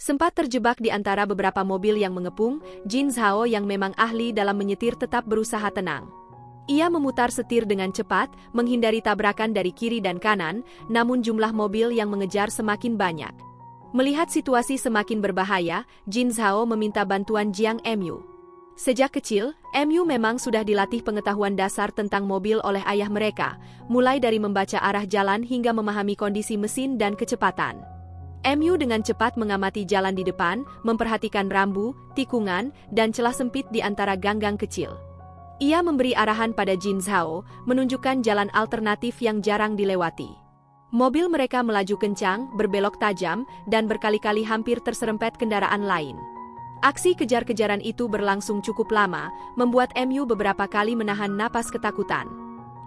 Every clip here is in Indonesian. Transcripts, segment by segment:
Sempat terjebak di antara beberapa mobil yang mengepung, Jin Zhao yang memang ahli dalam menyetir tetap berusaha tenang. Ia memutar setir dengan cepat, menghindari tabrakan dari kiri dan kanan, namun jumlah mobil yang mengejar semakin banyak. Melihat situasi semakin berbahaya, Jin Zhao meminta bantuan Jiang Mu. Sejak kecil, Mu memang sudah dilatih pengetahuan dasar tentang mobil oleh ayah mereka, mulai dari membaca arah jalan hingga memahami kondisi mesin dan kecepatan. Mu dengan cepat mengamati jalan di depan, memperhatikan rambu, tikungan, dan celah sempit di antara gang-gang kecil. Ia memberi arahan pada Jin Zhao, menunjukkan jalan alternatif yang jarang dilewati. Mobil mereka melaju kencang, berbelok tajam, dan berkali-kali hampir terserempet kendaraan lain. Aksi kejar-kejaran itu berlangsung cukup lama, membuat Mu beberapa kali menahan napas ketakutan.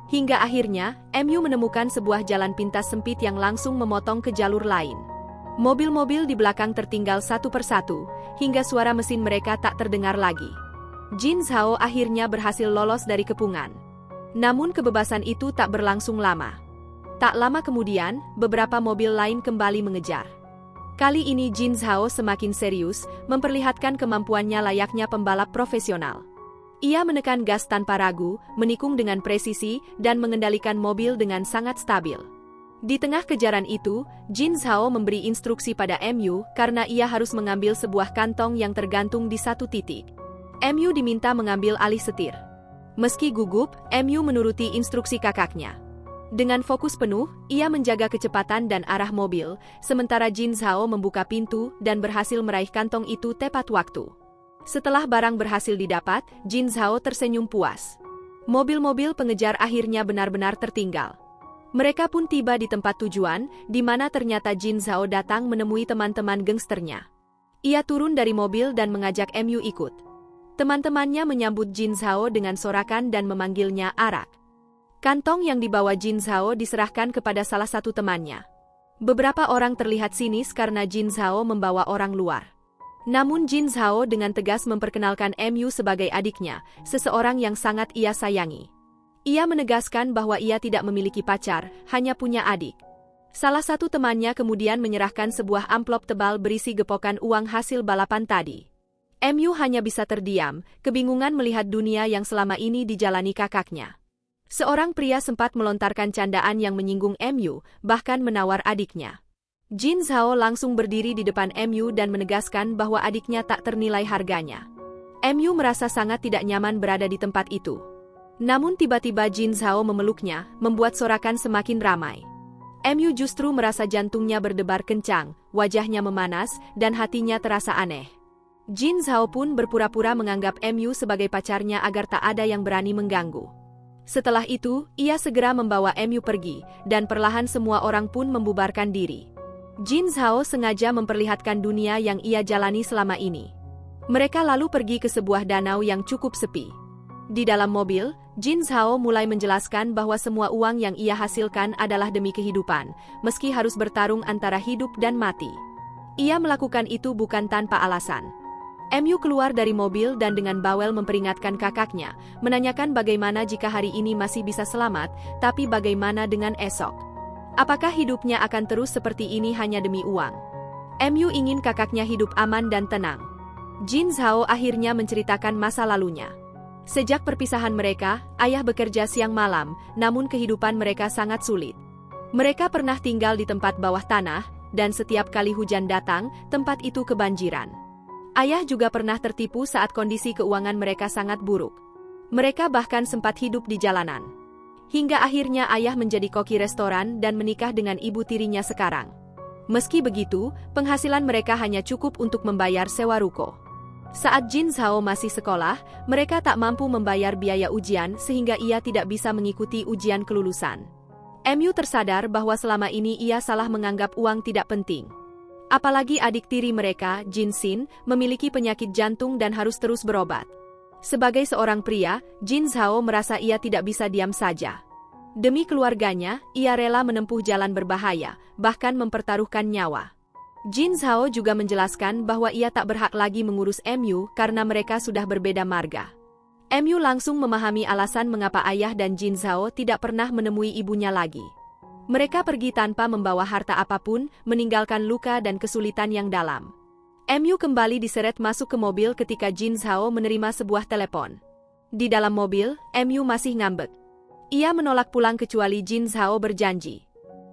Hingga akhirnya, Mu menemukan sebuah jalan pintas sempit yang langsung memotong ke jalur lain. Mobil-mobil di belakang tertinggal satu persatu, hingga suara mesin mereka tak terdengar lagi. Jin Zhao akhirnya berhasil lolos dari kepungan. Namun kebebasan itu tak berlangsung lama. Tak lama kemudian, beberapa mobil lain kembali mengejar. Kali ini Jin Zhao semakin serius, memperlihatkan kemampuannya layaknya pembalap profesional. Ia menekan gas tanpa ragu, menikung dengan presisi, dan mengendalikan mobil dengan sangat stabil. Di tengah kejaran itu, Jin Zhao memberi instruksi pada Mu karena ia harus mengambil sebuah kantong yang tergantung di satu titik. Mu diminta mengambil alih setir. Meski gugup, Mu menuruti instruksi kakaknya. Dengan fokus penuh, ia menjaga kecepatan dan arah mobil, sementara Jin Zhao membuka pintu dan berhasil meraih kantong itu tepat waktu. Setelah barang berhasil didapat, Jin Zhao tersenyum puas. Mobil-mobil pengejar akhirnya benar-benar tertinggal. Mereka pun tiba di tempat tujuan, di mana ternyata Jin Zhao datang menemui teman-teman gangsternya. Ia turun dari mobil dan mengajak Mu ikut. Teman-temannya menyambut Jin Zhao dengan sorakan dan memanggilnya Arak. Kantong yang dibawa Jin Zhao diserahkan kepada salah satu temannya. Beberapa orang terlihat sinis karena Jin Zhao membawa orang luar. Namun Jin Zhao dengan tegas memperkenalkan Mu sebagai adiknya, seseorang yang sangat ia sayangi. Ia menegaskan bahwa ia tidak memiliki pacar, hanya punya adik. Salah satu temannya kemudian menyerahkan sebuah amplop tebal berisi gepokan uang hasil balapan tadi. Mu hanya bisa terdiam, kebingungan melihat dunia yang selama ini dijalani kakaknya. Seorang pria sempat melontarkan candaan yang menyinggung Mu, bahkan menawar adiknya. Jin Zhao langsung berdiri di depan Mu dan menegaskan bahwa adiknya tak ternilai harganya. Mu merasa sangat tidak nyaman berada di tempat itu. Namun tiba-tiba Jin Zhao memeluknya, membuat sorakan semakin ramai. Mu justru merasa jantungnya berdebar kencang, wajahnya memanas, dan hatinya terasa aneh. Jin Zhao pun berpura-pura menganggap Mu sebagai pacarnya agar tak ada yang berani mengganggu. Setelah itu, ia segera membawa Mu pergi, dan perlahan semua orang pun membubarkan diri. Jin Zhao sengaja memperlihatkan dunia yang ia jalani selama ini. Mereka lalu pergi ke sebuah danau yang cukup sepi. Di dalam mobil, Jin Zhao mulai menjelaskan bahwa semua uang yang ia hasilkan adalah demi kehidupan, meski harus bertarung antara hidup dan mati. Ia melakukan itu bukan tanpa alasan. Mu keluar dari mobil dan dengan bawel memperingatkan kakaknya, menanyakan bagaimana jika hari ini masih bisa selamat, tapi bagaimana dengan esok. Apakah hidupnya akan terus seperti ini hanya demi uang? Mu ingin kakaknya hidup aman dan tenang. Jin Zhao akhirnya menceritakan masa lalunya. Sejak perpisahan mereka, ayah bekerja siang malam, namun kehidupan mereka sangat sulit. Mereka pernah tinggal di tempat bawah tanah, dan setiap kali hujan datang, tempat itu kebanjiran. Ayah juga pernah tertipu saat kondisi keuangan mereka sangat buruk. Mereka bahkan sempat hidup di jalanan. Hingga akhirnya ayah menjadi koki restoran dan menikah dengan ibu tirinya sekarang. Meski begitu, penghasilan mereka hanya cukup untuk membayar sewa ruko. Saat Jin Zhao masih sekolah, mereka tak mampu membayar biaya ujian sehingga ia tidak bisa mengikuti ujian kelulusan. Mu tersadar bahwa selama ini ia salah menganggap uang tidak penting. Apalagi adik tiri mereka, Jin Xin, memiliki penyakit jantung dan harus terus berobat. Sebagai seorang pria, Jin Zhao merasa ia tidak bisa diam saja. Demi keluarganya, ia rela menempuh jalan berbahaya, bahkan mempertaruhkan nyawa. Jin Zhao juga menjelaskan bahwa ia tak berhak lagi mengurus Mu karena mereka sudah berbeda marga. Mu langsung memahami alasan mengapa ayah dan Jin Zhao tidak pernah menemui ibunya lagi. Mereka pergi tanpa membawa harta apapun, meninggalkan luka dan kesulitan yang dalam. MU kembali diseret masuk ke mobil ketika Jin Zhao menerima sebuah telepon. Di dalam mobil, MU masih ngambek. Ia menolak pulang kecuali Jin Zhao berjanji.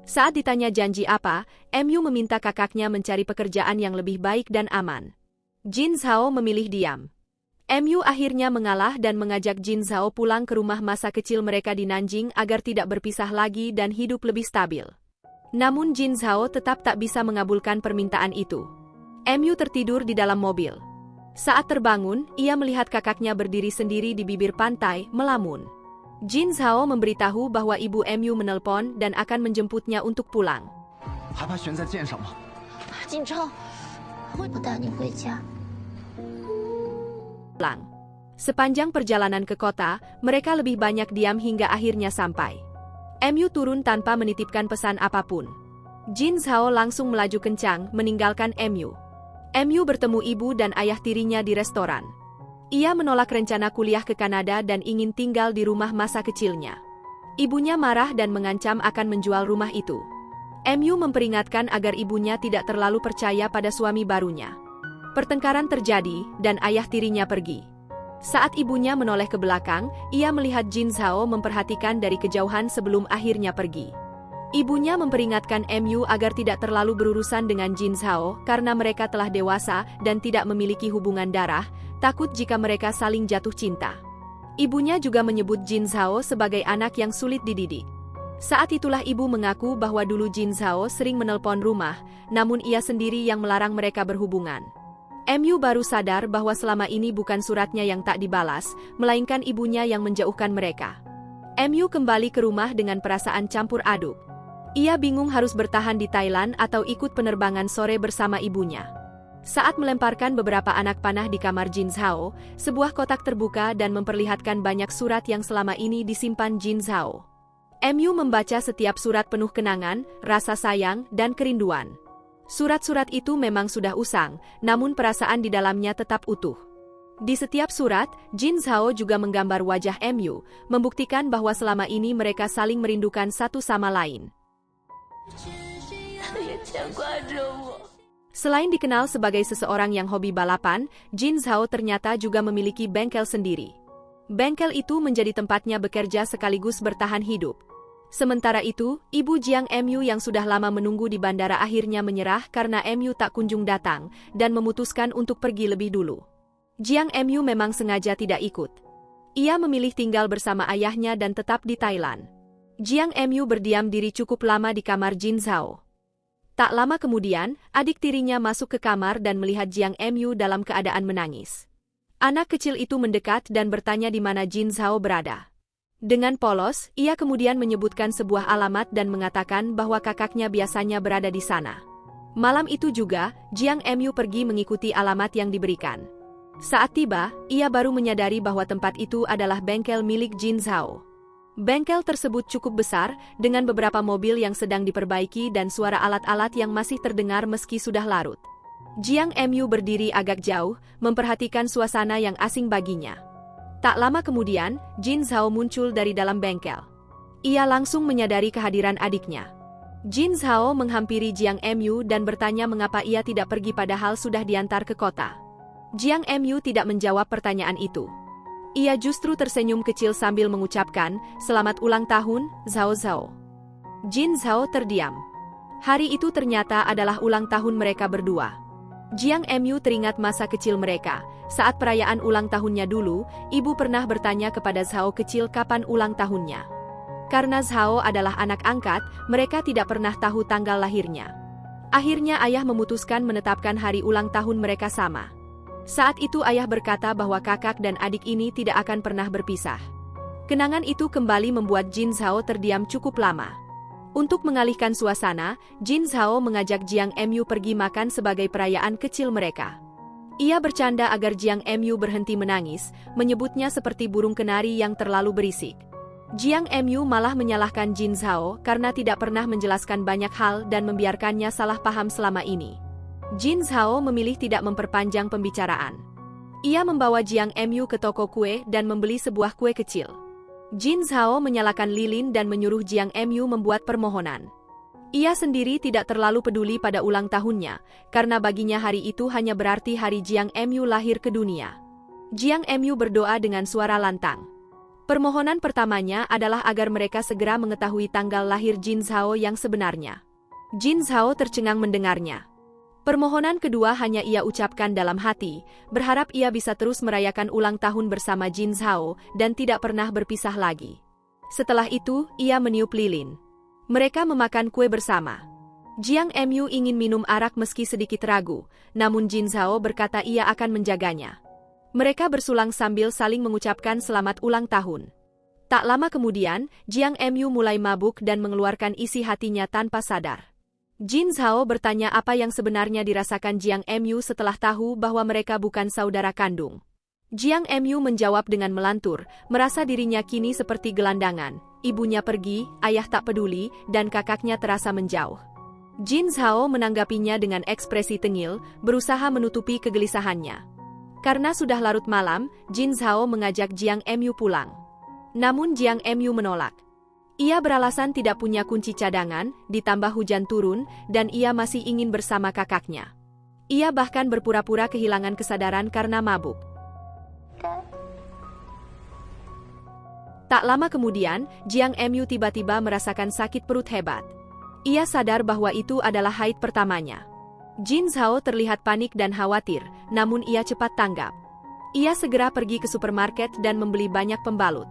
Saat ditanya janji apa, MU meminta kakaknya mencari pekerjaan yang lebih baik dan aman. Jin Zhao memilih diam. MU akhirnya mengalah dan mengajak Jin Zhao pulang ke rumah masa kecil mereka di Nanjing agar tidak berpisah lagi dan hidup lebih stabil. Namun Jin Zhao tetap tak bisa mengabulkan permintaan itu. MU tertidur di dalam mobil. Saat terbangun, ia melihat kakaknya berdiri sendiri di bibir pantai, melamun. Jin Zhao memberitahu bahwa ibu MU menelpon dan akan menjemputnya untuk pulang. Sepanjang perjalanan ke kota, mereka lebih banyak diam hingga akhirnya sampai. MU turun tanpa menitipkan pesan apapun. Jin Zhao langsung melaju kencang, meninggalkan MU. MU bertemu ibu dan ayah tirinya di restoran. Ia menolak rencana kuliah ke Kanada dan ingin tinggal di rumah masa kecilnya. Ibunya marah dan mengancam akan menjual rumah itu. MU memperingatkan agar ibunya tidak terlalu percaya pada suami barunya. Pertengkaran terjadi, dan ayah tirinya pergi. Saat ibunya menoleh ke belakang, ia melihat Jin Zhao memperhatikan dari kejauhan sebelum akhirnya pergi. Ibunya memperingatkan MU agar tidak terlalu berurusan dengan Jin Zhao karena mereka telah dewasa dan tidak memiliki hubungan darah, takut jika mereka saling jatuh cinta. Ibunya juga menyebut Jin Zhao sebagai anak yang sulit dididik. Saat itulah ibu mengaku bahwa dulu Jin Zhao sering menelpon rumah, namun ia sendiri yang melarang mereka berhubungan. MU baru sadar bahwa selama ini bukan suratnya yang tak dibalas, melainkan ibunya yang menjauhkan mereka. MU kembali ke rumah dengan perasaan campur aduk. Ia bingung harus bertahan di Thailand atau ikut penerbangan sore bersama ibunya. Saat melemparkan beberapa anak panah di kamar Jin Zhao, sebuah kotak terbuka dan memperlihatkan banyak surat yang selama ini disimpan Jin Zhao. MU membaca setiap surat penuh kenangan, rasa sayang, dan kerinduan. Surat-surat itu memang sudah usang, namun perasaan di dalamnya tetap utuh. Di setiap surat, Jin Zhao juga menggambar wajah MU, membuktikan bahwa selama ini mereka saling merindukan satu sama lain. Selain dikenal sebagai seseorang yang hobi balapan, Jin Zhao ternyata juga memiliki bengkel sendiri. Bengkel itu menjadi tempatnya bekerja sekaligus bertahan hidup. Sementara itu, ibu Jiang MU yang sudah lama menunggu di bandara akhirnya menyerah karena MU tak kunjung datang dan memutuskan untuk pergi lebih dulu. Jiang MU memang sengaja tidak ikut. Ia memilih tinggal bersama ayahnya dan tetap di Thailand. Jiang MU berdiam diri cukup lama di kamar Jin Zhao. Tak lama kemudian, adik tirinya masuk ke kamar dan melihat Jiang MU dalam keadaan menangis. Anak kecil itu mendekat dan bertanya di mana Jin Zhao berada. Dengan polos, ia kemudian menyebutkan sebuah alamat dan mengatakan bahwa kakaknya biasanya berada di sana. Malam itu juga, Jiang MU pergi mengikuti alamat yang diberikan. Saat tiba, ia baru menyadari bahwa tempat itu adalah bengkel milik Jin Zhao. Bengkel tersebut cukup besar, dengan beberapa mobil yang sedang diperbaiki dan suara alat-alat yang masih terdengar meski sudah larut. Jiang MU berdiri agak jauh, memperhatikan suasana yang asing baginya. Tak lama kemudian, Jin Zhao muncul dari dalam bengkel. Ia langsung menyadari kehadiran adiknya. Jin Zhao menghampiri Jiang MU dan bertanya mengapa ia tidak pergi padahal sudah diantar ke kota. Jiang MU tidak menjawab pertanyaan itu. Ia justru tersenyum kecil sambil mengucapkan, "Selamat ulang tahun, Zhao Zhao." Jin Zhao terdiam. Hari itu ternyata adalah ulang tahun mereka berdua. Jiang MU teringat masa kecil mereka. Saat perayaan ulang tahunnya dulu, ibu pernah bertanya kepada Zhao kecil kapan ulang tahunnya. Karena Zhao adalah anak angkat, mereka tidak pernah tahu tanggal lahirnya. Akhirnya ayah memutuskan menetapkan hari ulang tahun mereka sama. Saat itu ayah berkata bahwa kakak dan adik ini tidak akan pernah berpisah. Kenangan itu kembali membuat Jin Zhao terdiam cukup lama. Untuk mengalihkan suasana, Jin Zhao mengajak Jiang MU pergi makan sebagai perayaan kecil mereka. Ia bercanda agar Jiang MU berhenti menangis, menyebutnya seperti burung kenari yang terlalu berisik. Jiang MU malah menyalahkan Jin Zhao karena tidak pernah menjelaskan banyak hal dan membiarkannya salah paham selama ini. Jin Zhao memilih tidak memperpanjang pembicaraan. Ia membawa Jiang MU ke toko kue dan membeli sebuah kue kecil. Jin Zhao menyalakan lilin dan menyuruh Jiang MU membuat permohonan. Ia sendiri tidak terlalu peduli pada ulang tahunnya, karena baginya hari itu hanya berarti hari Jiang Mu lahir ke dunia. Jiang Mu berdoa dengan suara lantang. Permohonan pertamanya adalah agar mereka segera mengetahui tanggal lahir Jin Zhao yang sebenarnya. Jin Zhao tercengang mendengarnya. Permohonan kedua hanya ia ucapkan dalam hati, berharap ia bisa terus merayakan ulang tahun bersama Jin Zhao dan tidak pernah berpisah lagi. Setelah itu, ia meniup lilin. Mereka memakan kue bersama. Jiang Mu ingin minum arak meski sedikit ragu, namun Jin Zhao berkata ia akan menjaganya. Mereka bersulang sambil saling mengucapkan selamat ulang tahun. Tak lama kemudian, Jiang Mu mulai mabuk dan mengeluarkan isi hatinya tanpa sadar. Jin Zhao bertanya apa yang sebenarnya dirasakan Jiang Mu setelah tahu bahwa mereka bukan saudara kandung. Jiang Mu menjawab dengan melantur, merasa dirinya kini seperti gelandangan. Ibunya pergi, ayah tak peduli, dan kakaknya terasa menjauh. Jin Zhao menanggapinya dengan ekspresi tengil, berusaha menutupi kegelisahannya. Karena sudah larut malam, Jin Zhao mengajak Jiang Mu pulang. Namun Jiang Mu menolak. Ia beralasan tidak punya kunci cadangan, ditambah hujan turun, dan ia masih ingin bersama kakaknya. Ia bahkan berpura-pura kehilangan kesadaran karena mabuk. Tak lama kemudian, Jiang Mu tiba-tiba merasakan sakit perut hebat. Ia sadar bahwa itu adalah haid pertamanya. Jin Zhao terlihat panik dan khawatir, namun ia cepat tanggap. Ia segera pergi ke supermarket dan membeli banyak pembalut.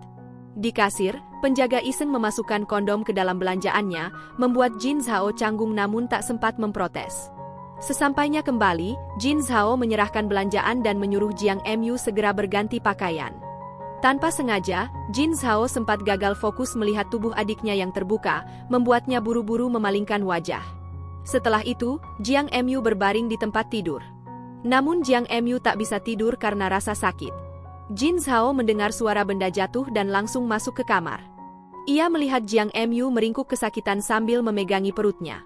Di kasir, penjaga iseng memasukkan kondom ke dalam belanjaannya, membuat Jin Zhao canggung namun tak sempat memprotes. Sesampainya kembali, Jin Zhao menyerahkan belanjaan dan menyuruh Jiang Mu segera berganti pakaian. Tanpa sengaja, Jin Zhao sempat gagal fokus melihat tubuh adiknya yang terbuka, membuatnya buru-buru memalingkan wajah. Setelah itu, Jiang Mu berbaring di tempat tidur. Namun Jiang Mu tak bisa tidur karena rasa sakit. Jin Zhao mendengar suara benda jatuh dan langsung masuk ke kamar. Ia melihat Jiang Mu meringkuk kesakitan sambil memegangi perutnya.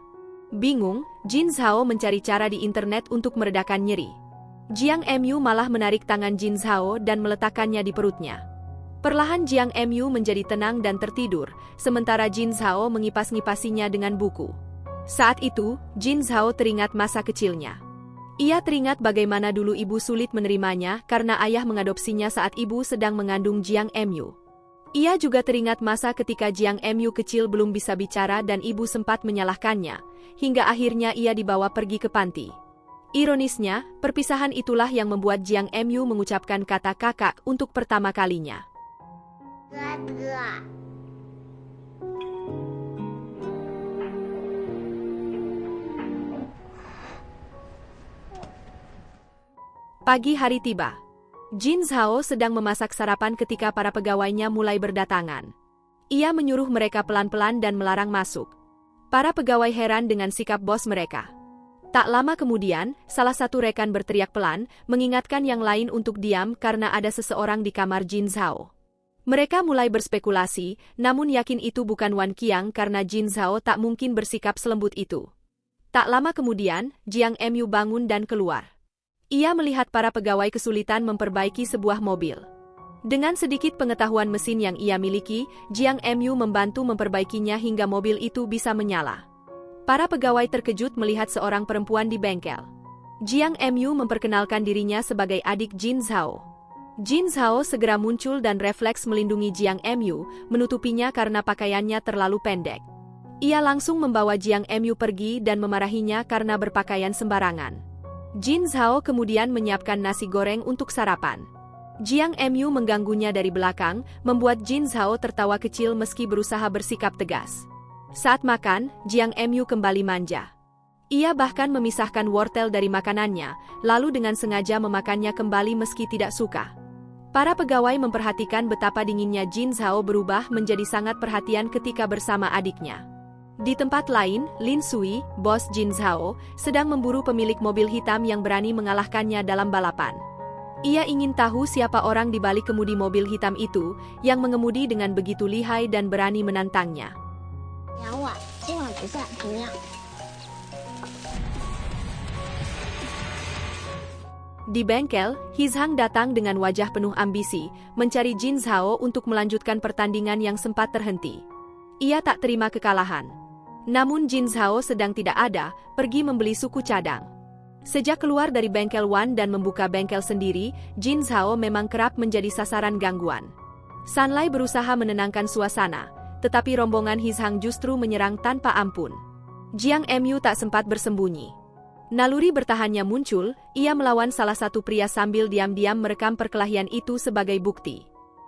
Bingung, Jin Zhao mencari cara di internet untuk meredakan nyeri. Jiang Mu malah menarik tangan Jin Zhao dan meletakkannya di perutnya. Perlahan Jiang Mu menjadi tenang dan tertidur, sementara Jin Zhao mengipas-ngipasinya dengan buku. Saat itu, Jin Zhao teringat masa kecilnya. Ia teringat bagaimana dulu ibu sulit menerimanya karena ayah mengadopsinya saat ibu sedang mengandung Jiang Mu. Ia juga teringat masa ketika Jiang Mu kecil belum bisa bicara dan ibu sempat menyalahkannya, hingga akhirnya ia dibawa pergi ke panti. Ironisnya, perpisahan itulah yang membuat Jiang Mu mengucapkan kata kakak untuk pertama kalinya. Pagi hari tiba. Jin Zhao sedang memasak sarapan ketika para pegawainya mulai berdatangan. Ia menyuruh mereka pelan-pelan dan melarang masuk. Para pegawai heran dengan sikap bos mereka. Tak lama kemudian, salah satu rekan berteriak pelan, mengingatkan yang lain untuk diam karena ada seseorang di kamar Jin Zhao. Mereka mulai berspekulasi, namun yakin itu bukan Wan Qiang karena Jin Zhao tak mungkin bersikap selembut itu. Tak lama kemudian, Jiang Mu bangun dan keluar. Ia melihat para pegawai kesulitan memperbaiki sebuah mobil. Dengan sedikit pengetahuan mesin yang ia miliki, Jiang Mu membantu memperbaikinya hingga mobil itu bisa menyala. Para pegawai terkejut melihat seorang perempuan di bengkel. Jiang Mu memperkenalkan dirinya sebagai adik Jin Zhao. Jin Zhao segera muncul dan refleks melindungi Jiang Mu, menutupinya karena pakaiannya terlalu pendek. Ia langsung membawa Jiang Mu pergi dan memarahinya karena berpakaian sembarangan. Jin Zhao kemudian menyiapkan nasi goreng untuk sarapan. Jiang Mu mengganggunya dari belakang, membuat Jin Zhao tertawa kecil meski berusaha bersikap tegas. Saat makan, Jiang Mu kembali manja. Ia bahkan memisahkan wortel dari makanannya, lalu dengan sengaja memakannya kembali meski tidak suka. Para pegawai memperhatikan betapa dinginnya Jin Zhao berubah menjadi sangat perhatian ketika bersama adiknya. Di tempat lain, Lin Sui, bos Jin Zhao, sedang memburu pemilik mobil hitam yang berani mengalahkannya dalam balapan. Ia ingin tahu siapa orang di balik kemudi mobil hitam itu, yang mengemudi dengan begitu lihai dan berani menantangnya. Di bengkel, Hizhang datang dengan wajah penuh ambisi, mencari Jin Zhao untuk melanjutkan pertandingan yang sempat terhenti. Ia tak terima kekalahan. Namun Jin Zhao sedang tidak ada, pergi membeli suku cadang. Sejak keluar dari bengkel Wan dan membuka bengkel sendiri, Jin Zhao memang kerap menjadi sasaran gangguan. Sanlai berusaha menenangkan suasana, tetapi rombongan Hishang justru menyerang tanpa ampun. Jiang Mu tak sempat bersembunyi. Naluri bertahannya muncul, ia melawan salah satu pria sambil diam-diam merekam perkelahian itu sebagai bukti.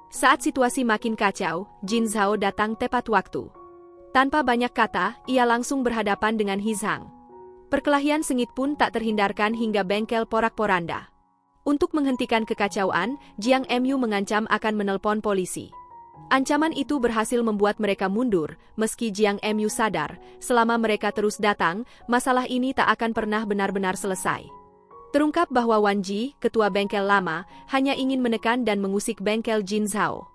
Saat situasi makin kacau, Jin Zhao datang tepat waktu. Tanpa banyak kata, ia langsung berhadapan dengan Hishang. Perkelahian sengit pun tak terhindarkan hingga bengkel porak-poranda. Untuk menghentikan kekacauan, Jiang Mu mengancam akan menelpon polisi. Ancaman itu berhasil membuat mereka mundur, meski Jiang Mu sadar, selama mereka terus datang, masalah ini tak akan pernah benar-benar selesai. Terungkap bahwa Wan Ji, ketua bengkel lama, hanya ingin menekan dan mengusik bengkel Jin Zhao.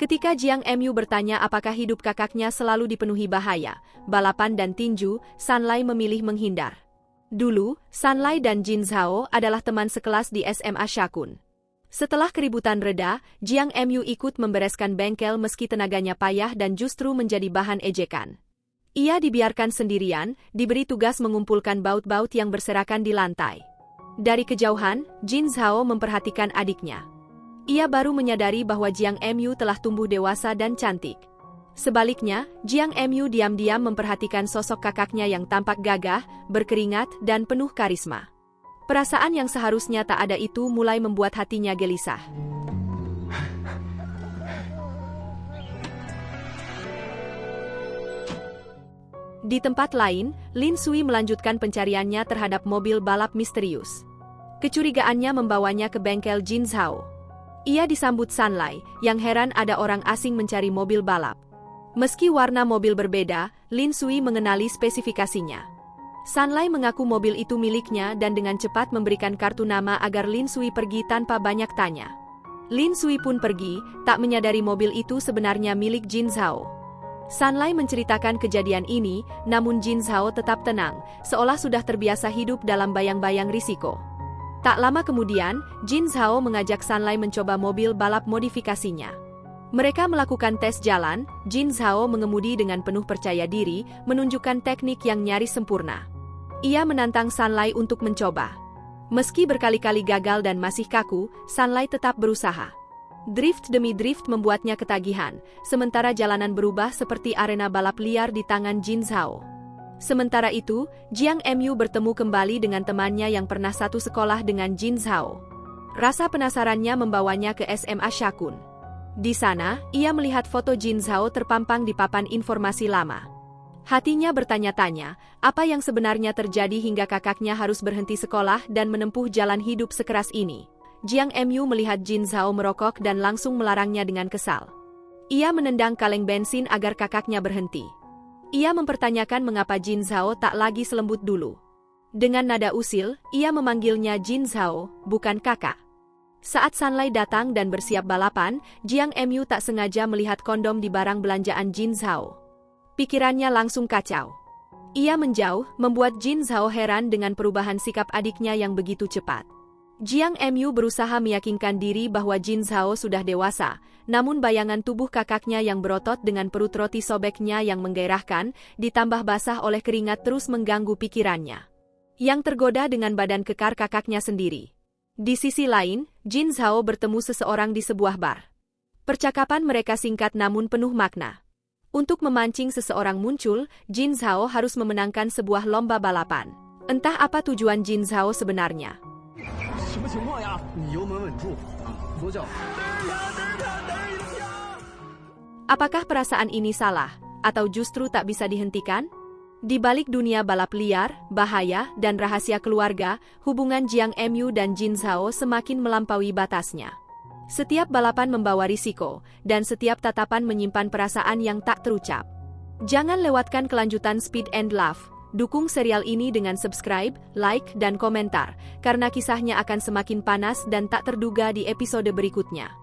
Ketika Jiang Mu bertanya apakah hidup kakaknya selalu dipenuhi bahaya, balapan dan tinju, Sanlai memilih menghindar. Dulu, Sanlai dan Jin Zhao adalah teman sekelas di SMA Shakun. Setelah keributan reda, Jiang Mu ikut membereskan bengkel meski tenaganya payah dan justru menjadi bahan ejekan. Ia dibiarkan sendirian, diberi tugas mengumpulkan baut-baut yang berserakan di lantai. Dari kejauhan, Jin Zhao memperhatikan adiknya. Ia baru menyadari bahwa Jiang Mu telah tumbuh dewasa dan cantik. Sebaliknya, Jiang Mu diam-diam memperhatikan sosok kakaknya yang tampak gagah, berkeringat, dan penuh karisma. Perasaan yang seharusnya tak ada itu mulai membuat hatinya gelisah. Di tempat lain, Lin Sui melanjutkan pencariannya terhadap mobil balap misterius. Kecurigaannya membawanya ke bengkel Jin Zhao. Ia disambut Sanlai, yang heran ada orang asing mencari mobil balap. Meski warna mobil berbeda, Lin Sui mengenali spesifikasinya. Sanlai mengaku mobil itu miliknya dan dengan cepat memberikan kartu nama agar Lin Sui pergi tanpa banyak tanya. Lin Sui pun pergi, tak menyadari mobil itu sebenarnya milik Jin Zhao. Sanlai menceritakan kejadian ini, namun Jin Zhao tetap tenang, seolah sudah terbiasa hidup dalam bayang-bayang risiko. Tak lama kemudian, Jin Zhao mengajak Sanlai mencoba mobil balap modifikasinya. Mereka melakukan tes jalan, Jin Zhao mengemudi dengan penuh percaya diri, menunjukkan teknik yang nyaris sempurna. Ia menantang Sanlai untuk mencoba. Meski berkali-kali gagal dan masih kaku, Sanlai tetap berusaha. Drift demi drift membuatnya ketagihan, sementara jalanan berubah seperti arena balap liar di tangan Jin Zhao. Sementara itu, Jiang Mu bertemu kembali dengan temannya yang pernah satu sekolah dengan Jin Zhao. Rasa penasarannya membawanya ke SMA Shakun. Di sana, ia melihat foto Jin Zhao terpampang di papan informasi lama. Hatinya bertanya-tanya, apa yang sebenarnya terjadi hingga kakaknya harus berhenti sekolah dan menempuh jalan hidup sekeras ini. Jiang Mu melihat Jin Zhao merokok dan langsung melarangnya dengan kesal. Ia menendang kaleng bensin agar kakaknya berhenti. Ia mempertanyakan mengapa Jin Zhao tak lagi selembut dulu. Dengan nada usil, ia memanggilnya Jin Zhao, bukan kakak. Saat Sanlai datang dan bersiap balapan, Jiang Mu tak sengaja melihat kondom di barang belanjaan Jin Zhao. Pikirannya langsung kacau. Ia menjauh, membuat Jin Zhao heran dengan perubahan sikap adiknya yang begitu cepat. Jiang Mu berusaha meyakinkan diri bahwa Jin Zhao sudah dewasa, namun bayangan tubuh kakaknya yang berotot dengan perut roti sobeknya yang menggairahkan, ditambah basah oleh keringat terus mengganggu pikirannya. Yang tergoda dengan badan kekar kakaknya sendiri. Di sisi lain, Jin Zhao bertemu seseorang di sebuah bar. Percakapan mereka singkat namun penuh makna. Untuk memancing seseorang muncul, Jin Zhao harus memenangkan sebuah lomba balapan. Entah apa tujuan Jin Zhao sebenarnya. Apakah perasaan ini salah, atau justru tak bisa dihentikan? Di balik dunia balap liar, bahaya, dan rahasia keluarga, hubungan Jiang Mu dan Jin Zhao semakin melampaui batasnya. Setiap balapan membawa risiko, dan setiap tatapan menyimpan perasaan yang tak terucap. Jangan lewatkan kelanjutan Speed and Love. Dukung serial ini dengan subscribe, like, dan komentar, karena kisahnya akan semakin panas dan tak terduga di episode berikutnya.